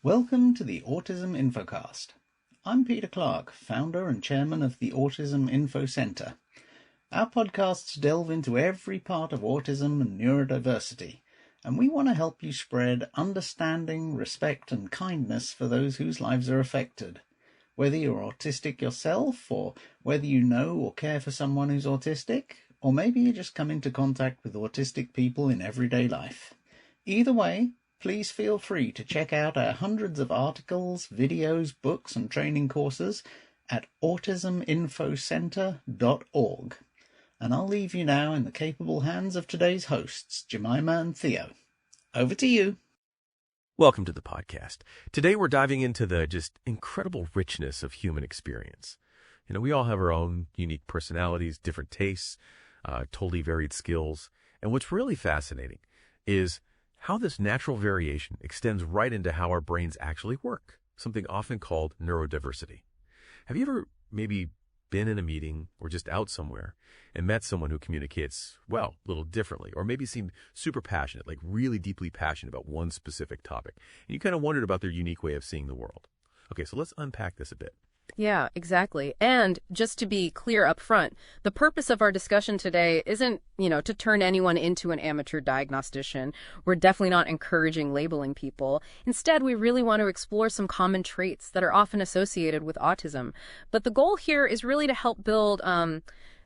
Welcome to the Autism Infocast. I'm Peter Clark, founder and chairman of the Autism Info Center. Our podcasts delve into every part of autism and neurodiversity, and we want to help you spread understanding, respect, and kindness for those whose lives are affected. Whether you're autistic yourself, or whether you know or care for someone who's autistic, or maybe you just come into contact with autistic people in everyday life. Either way, please feel free to check out our hundreds of articles, videos, books, and training courses at autisminfocenter.org. And I'll leave you now in the capable hands of today's hosts, Jemima and Theo. Over to you. Welcome to the podcast. Today we're diving into the just incredible richness of human experience. We all have our own unique personalities, different tastes, totally varied skills. And what's really fascinating is how this natural variation extends right into how our brains actually work, something often called neurodiversity. Have you ever maybe been in a meeting or just out somewhere and met someone who communicates, well, a little differently, or maybe seemed super passionate, like really deeply passionate about one specific topic, and you kind of wondered about their unique way of seeing the world? Okay, so let's unpack this a bit. Yeah, exactly. And just to be clear up front, the purpose of our discussion today isn't, to turn anyone into an amateur diagnostician. We're definitely not encouraging labeling people. Instead, we really want to explore some common traits that are often associated with autism. But the goal here is really to help build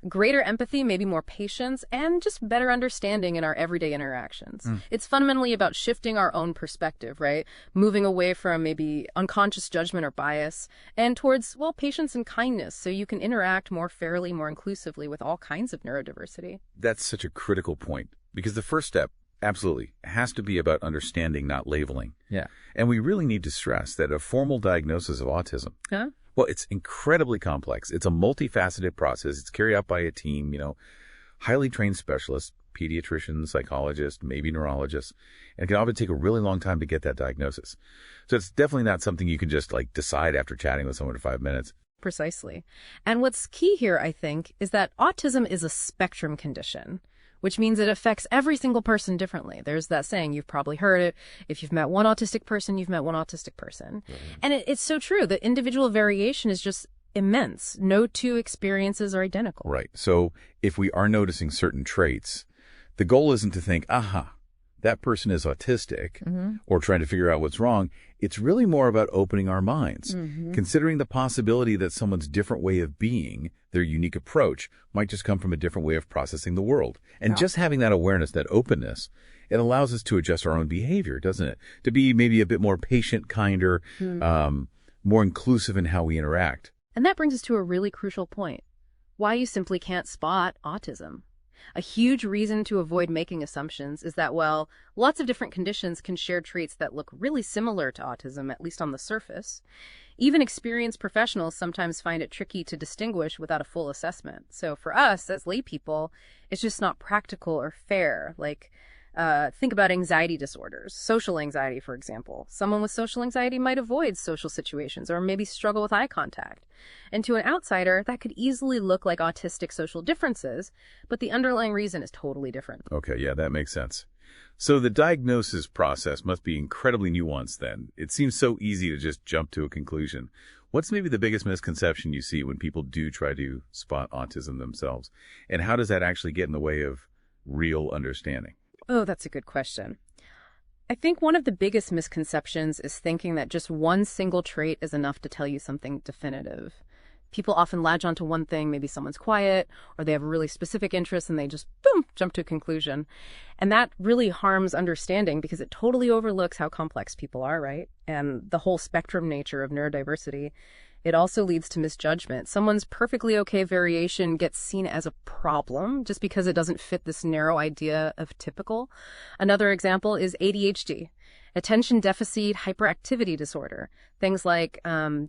greater empathy, maybe more patience, and just better understanding in our everyday interactions. It's fundamentally about shifting our own perspective, right? Moving away from maybe unconscious judgment or bias and towards, patience and kindness, so you can interact more fairly, more inclusively with all kinds of neurodiversity. That's such a critical point, because the first step, absolutely, has to be about understanding, not labeling. Yeah. And we really need to stress that a formal diagnosis of autism, well, it's incredibly complex. It's a multifaceted process. It's carried out by a team, highly trained specialists, pediatricians, psychologists, maybe neurologists, and it can often take a really long time to get that diagnosis. So it's definitely not something you can just decide after chatting with someone for 5 minutes. Precisely. And what's key here, I think, is that autism is a spectrum condition, which means it affects every single person differently. There's that saying, you've probably heard it. If you've met one autistic person, you've met one autistic person. And it's so true. The individual variation is just immense. No two experiences are identical. Right. So if we are noticing certain traits, the goal isn't to think, that person is autistic, or trying to figure out what's wrong. It's really more about opening our minds, considering the possibility that someone's different way of being, their unique approach, might just come from a different way of processing the world. And just having that awareness, that openness, it allows us to adjust our own behavior, doesn't it? To be maybe a bit more patient, kinder, more inclusive in how we interact. And that brings us to a really crucial point: why you simply can't spot autism. A huge reason to avoid making assumptions is that, lots of different conditions can share traits that look really similar to autism, at least on the surface. Even experienced professionals sometimes find it tricky to distinguish without a full assessment. So for us, as lay people, it's just not practical or fair. Think about anxiety disorders, social anxiety, for example. Someone with social anxiety might avoid social situations or maybe struggle with eye contact. And to an outsider, that could easily look like autistic social differences, but the underlying reason is totally different. Okay, yeah, that makes sense. So the diagnosis process must be incredibly nuanced then. It seems so easy to just jump to a conclusion. What's maybe the biggest misconception you see when people do try to spot autism themselves? And how does that actually get in the way of real understanding? Oh, that's a good question. I think one of the biggest misconceptions is thinking that just one single trait is enough to tell you something definitive. People often latch onto one thing, maybe someone's quiet, or they have a really specific interest and they just, boom, jump to a conclusion. And that really harms understanding because it totally overlooks how complex people are, right? And the whole spectrum nature of neurodiversity. It also leads to misjudgment. Someone's perfectly okay variation gets seen as a problem just because it doesn't fit this narrow idea of typical. Another example is ADHD, attention deficit hyperactivity disorder. Things like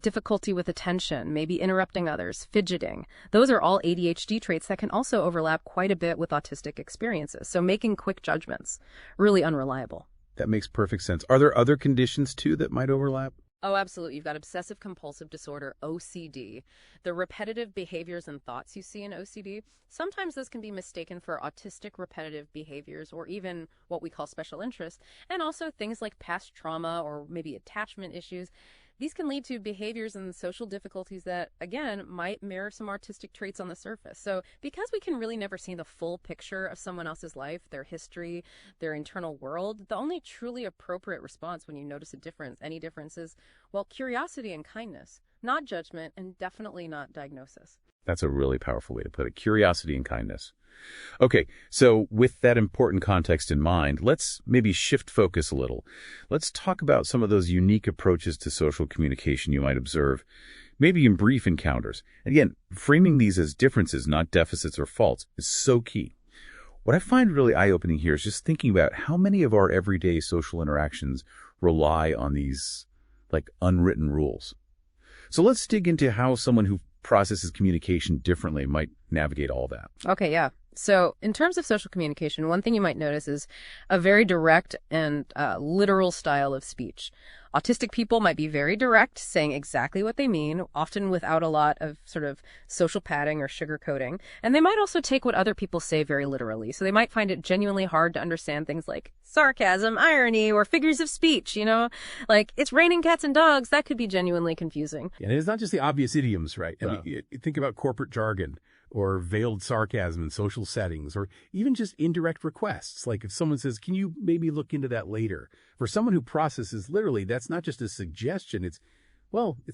difficulty with attention, maybe interrupting others, fidgeting. Those are all ADHD traits that can also overlap quite a bit with autistic experiences. So making quick judgments, really unreliable. That makes perfect sense. Are there other conditions, too, that might overlap? Oh, absolutely. You've got obsessive compulsive disorder, OCD. The repetitive behaviors and thoughts you see in OCD, sometimes this can be mistaken for autistic repetitive behaviors or even what we call special interest, and also things like past trauma or maybe attachment issues. These can lead to behaviors and social difficulties that, again, might mirror some artistic traits on the surface. So because we can really never see the full picture of someone else's life, their history, their internal world, the only truly appropriate response when you notice a difference, any difference, is, well, curiosity and kindness, not judgment, and definitely not diagnosis. That's a really powerful way to put it. Curiosity and kindness. Okay, so with that important context in mind, let's maybe shift focus a little. Let's talk about some of those unique approaches to social communication you might observe, maybe in brief encounters. Again, framing these as differences, not deficits or faults, is so key. What I find really eye-opening here is just thinking about how many of our everyday social interactions rely on these, like, unwritten rules. So let's dig into how someone who processes communication differently might navigate all that. Okay, yeah. So in terms of social communication, one thing you might notice is a very direct and literal style of speech. Autistic people might be very direct, saying exactly what they mean, often without a lot of sort of social padding or sugarcoating. And they might also take what other people say very literally. So they might find it genuinely hard to understand things like sarcasm, irony, or figures of speech, you know? Like, it's raining cats and dogs. That could be genuinely confusing. And it's not just the obvious idioms, right? I mean, think about corporate jargon or veiled sarcasm in social settings, or even just indirect requests. Like if someone says, can you maybe look into that later? For someone who processes literally, that's not just a suggestion. It's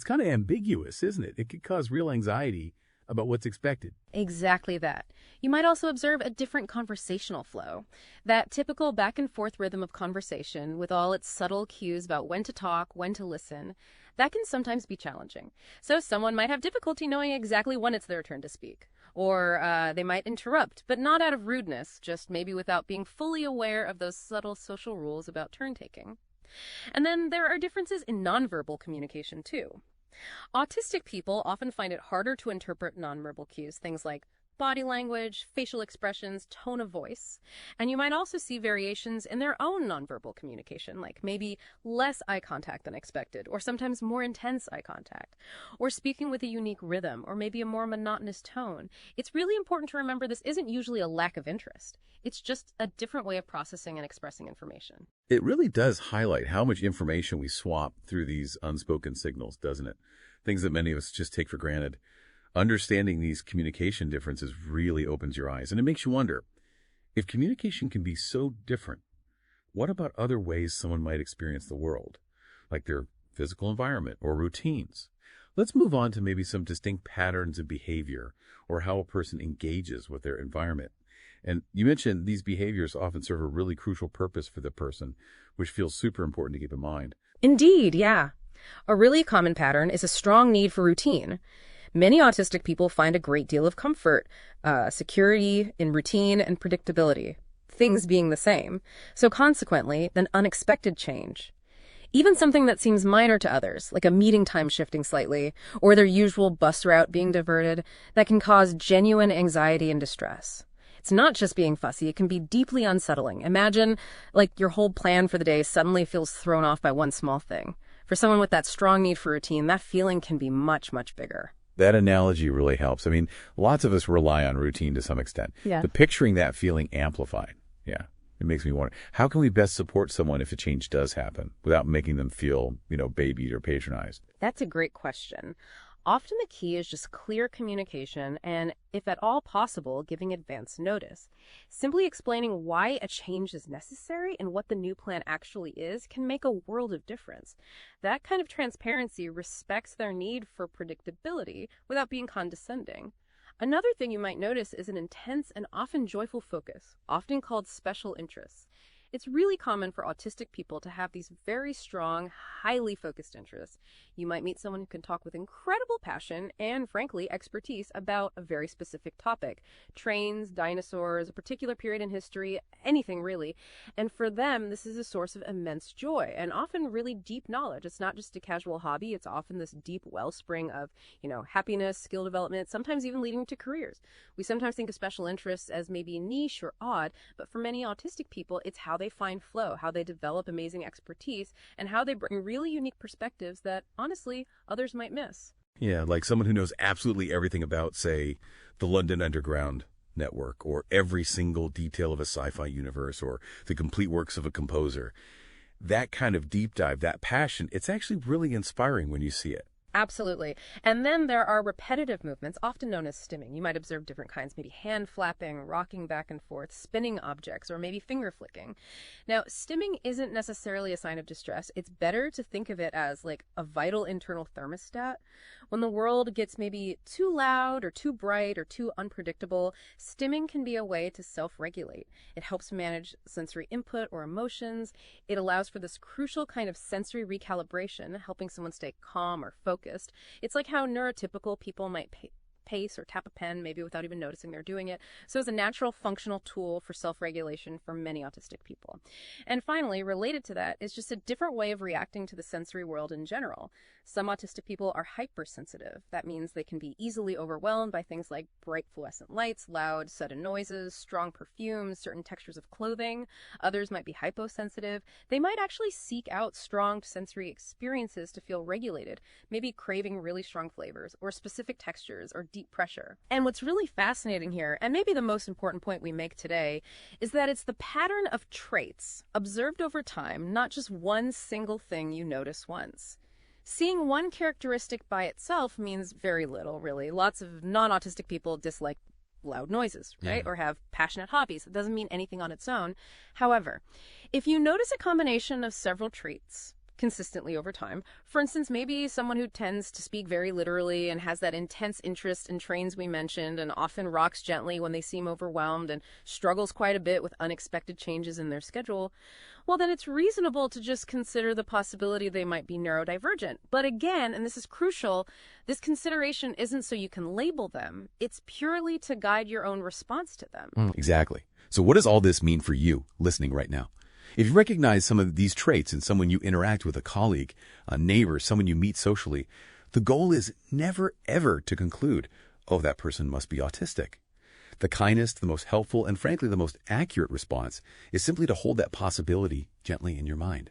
kind of ambiguous, isn't it? It could cause real anxiety about what's expected. Exactly that. You might also observe a different conversational flow. That typical back and forth rhythm of conversation with all its subtle cues about when to talk, when to listen, that can sometimes be challenging. So someone might have difficulty knowing exactly when it's their turn to speak. Or they might interrupt, but not out of rudeness, just maybe without being fully aware of those subtle social rules about turn-taking. And then there are differences in nonverbal communication, too. Autistic people often find it harder to interpret nonverbal cues, things like body language, facial expressions, tone of voice. And you might also see variations in their own nonverbal communication, like maybe less eye contact than expected, or sometimes more intense eye contact, or speaking with a unique rhythm, or maybe a more monotonous tone. It's really important to remember this isn't usually a lack of interest. It's just a different way of processing and expressing information. It really does highlight how much information we swap through these unspoken signals, doesn't it? Things that many of us just take for granted. Understanding these communication differences really opens your eyes, and it makes you wonder, if communication can be so different, what about other ways someone might experience the world, like their physical environment or routines? Let's move on to maybe some distinct patterns of behavior or how a person engages with their environment. And you mentioned these behaviors often serve a really crucial purpose for the person, which feels super important to keep in mind. Indeed, yeah. A really common pattern is a strong need for routine. Many autistic people find a great deal of comfort, security in routine and predictability, things being the same. So consequently, then unexpected change. Even something that seems minor to others, like a meeting time shifting slightly, or their usual bus route being diverted, that can cause genuine anxiety and distress. It's not just being fussy, it can be deeply unsettling. Imagine, like, your whole plan for the day suddenly feels thrown off by one small thing. For someone with that strong need for routine, that feeling can be much, much bigger. That analogy really helps. I mean, lots of us rely on routine to some extent. Yeah. But picturing that feeling amplified, it makes me wonder, how can we best support someone if a change does happen without making them feel, babied or patronized? That's a great question. Often the key is just clear communication and, if at all possible, giving advance notice. Simply explaining why a change is necessary and what the new plan actually is can make a world of difference. That kind of transparency respects their need for predictability without being condescending. Another thing you might notice is an intense and often joyful focus, often called special interests. It's really common for autistic people to have these very strong, highly focused interests. You might meet someone who can talk with incredible passion and, frankly, expertise about a very specific topic. Trains, dinosaurs, a particular period in history, anything really. And for them, this is a source of immense joy and often really deep knowledge. It's not just a casual hobby. It's often this deep wellspring of, happiness, skill development, sometimes even leading to careers. We sometimes think of special interests as maybe niche or odd, but for many autistic people, it's how they find flow, how they develop amazing expertise, and how they bring really unique perspectives that, honestly, others might miss. Yeah, like someone who knows absolutely everything about, say, the London Underground network, or every single detail of a sci-fi universe, or the complete works of a composer. That kind of deep dive, that passion, it's actually really inspiring when you see it. Absolutely. And then there are repetitive movements, often known as stimming. You might observe different kinds, maybe hand flapping, rocking back and forth, spinning objects, or maybe finger flicking. Now, stimming isn't necessarily a sign of distress. It's better to think of it as like a vital internal thermostat. When the world gets maybe too loud or too bright or too unpredictable, stimming can be a way to self-regulate. It helps manage sensory input or emotions. It allows for this crucial kind of sensory recalibration, helping someone stay calm or focused. It's like how neurotypical people might pace or tap a pen, maybe without even noticing they're doing it. So it's a natural functional tool for self-regulation for many autistic people. And finally, related to that is just a different way of reacting to the sensory world in general. Some autistic people are hypersensitive. That means they can be easily overwhelmed by things like bright fluorescent lights, loud, sudden noises, strong perfumes, certain textures of clothing. Others might be hyposensitive. They might actually seek out strong sensory experiences to feel regulated, maybe craving really strong flavors or specific textures or deep pressure. And what's really fascinating here, and maybe the most important point we make today, is that it's the pattern of traits observed over time, not just one single thing you notice once. Seeing one characteristic by itself means very little, really. Lots of non-autistic people dislike loud noises, right? Yeah. Or have passionate hobbies. It doesn't mean anything on its own. However, if you notice a combination of several traits consistently over time, for instance, maybe someone who tends to speak very literally and has that intense interest in trains we mentioned and often rocks gently when they seem overwhelmed and struggles quite a bit with unexpected changes in their schedule, well, then it's reasonable to just consider the possibility they might be neurodivergent. But again, and this is crucial, this consideration isn't so you can label them. It's purely to guide your own response to them. Exactly. So what does all this mean for you listening right now? If you recognize some of these traits in someone you interact with, a colleague, a neighbor, someone you meet socially, the goal is never, ever to conclude, oh, that person must be autistic. The kindest, the most helpful, and frankly, the most accurate response is simply to hold that possibility gently in your mind.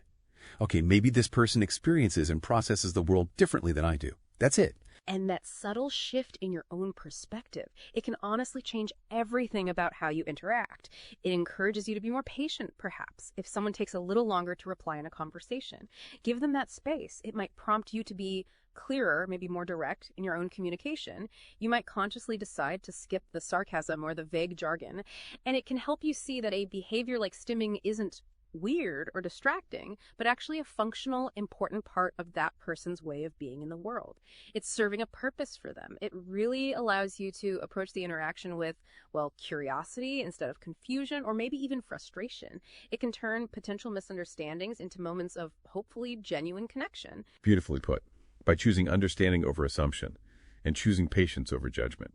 Okay, maybe this person experiences and processes the world differently than I do. That's it. And that subtle shift in your own perspective, it can honestly change everything about how you interact. It encourages you to be more patient, perhaps, if someone takes a little longer to reply in a conversation. Give them that space. It might prompt you to be clearer, maybe more direct in your own communication. You might consciously decide to skip the sarcasm or the vague jargon, and it can help you see that a behavior like stimming isn't weird or distracting, but actually a functional, important part of that person's way of being in the world. It's serving a purpose for them. It really allows you to approach the interaction with, well, curiosity instead of confusion or maybe even frustration. It can turn potential misunderstandings into moments of hopefully genuine connection. Beautifully put. By choosing understanding over assumption and choosing patience over judgment,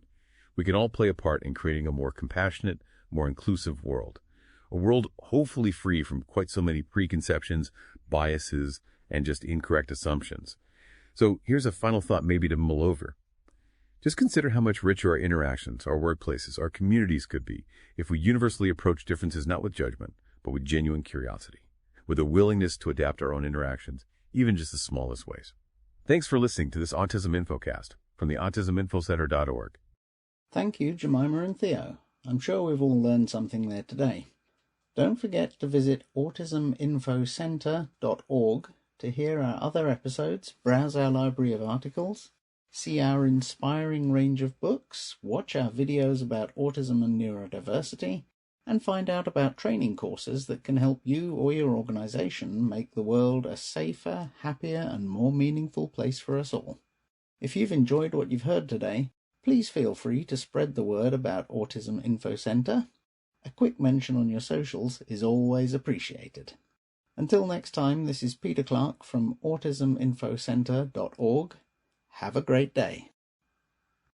we can all play a part in creating a more compassionate, more inclusive world. A world hopefully free from quite so many preconceptions, biases, and just incorrect assumptions. So here's a final thought maybe to mull over. Just consider how much richer our interactions, our workplaces, our communities could be if we universally approach differences not with judgment, but with genuine curiosity, with a willingness to adapt our own interactions, even just the smallest ways. Thanks for listening to this Autism Infocast from the AutismInfoCenter.org. Thank you, Jemima and Theo. I'm sure we've all learned something there today. Don't forget to visit AutismInfoCenter.org to hear our other episodes, browse our library of articles, see our inspiring range of books, watch our videos about autism and neurodiversity, and find out about training courses that can help you or your organization make the world a safer, happier, and more meaningful place for us all. If you've enjoyed what you've heard today, please feel free to spread the word about Autism Info Center. A quick mention on your socials is always appreciated. Until next time, this is Peter Clark from AutismInfoCenter.org. Have a great day.